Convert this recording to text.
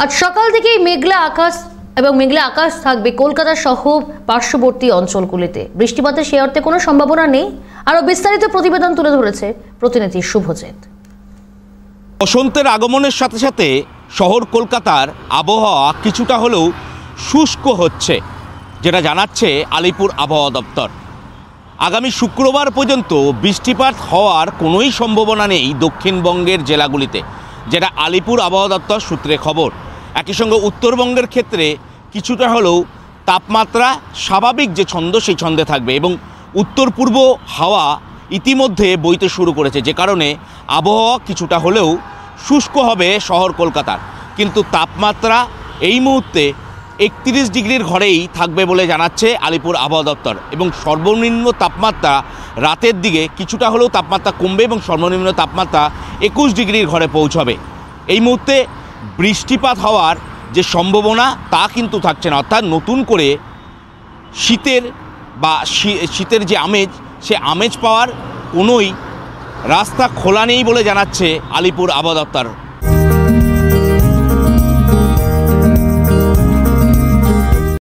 আজ সকাল থেকেই মেঘলা আকাশ থাকবে কলকাতা সহ পার্শ্ববর্তী অঞ্চলগুলিতে। বৃষ্টিপাতের সে অর্থে কোনো সম্ভাবনা নেই। আরো বিস্তারিত প্রতিবেদন তুলে ধরেছে প্রতিনিধি শুভজিৎ। বসন্তের আগমনের সাথে সাথে শহর কলকাতার আবহাওয়া কিছুটা হলেও শুষ্ক হচ্ছে, যেটা জানাচ্ছে আলিপুর আবহাওয়া দপ্তর। আগামী শুক্রবার পর্যন্ত বৃষ্টিপাত হওয়ার কোনোই সম্ভাবনা নেই দক্ষিণবঙ্গের জেলাগুলিতে, যেটা আলিপুর আবহাওয়া দপ্তর সূত্রে খবর। একই সঙ্গে উত্তরবঙ্গের ক্ষেত্রে কিছুটা হলেও তাপমাত্রা স্বাভাবিক যে ছন্দ সেই ছন্দে থাকবে এবং উত্তর পূর্ব হাওয়া ইতিমধ্যে বইতে শুরু করেছে, যে কারণে আবহাওয়া কিছুটা হলেও শুষ্ক হবে শহর কলকাতার। কিন্তু তাপমাত্রা এই মুহূর্তে 31 ডিগ্রির ঘরেই থাকবে বলে জানাচ্ছে আলিপুর আবহাওয়া দপ্তর এবং সর্বনিম্ন তাপমাত্রা রাতের দিকে কিছুটা হলেও তাপমাত্রা কমবে এবং সর্বনিম্ন তাপমাত্রা 21 ডিগ্রির ঘরে পৌঁছবে। এই মুহূর্তে বৃষ্টিপাত হওয়ার যে সম্ভাবনা তা কিন্তু থাকছে না, অর্থাৎ নতুন করে শীতের যে আমেজ, সে আমেজ পাওয়ার কোনোই রাস্তা খোলা নেই বলে জানাচ্ছে আলিপুর আবহাওয়া দপ্তর।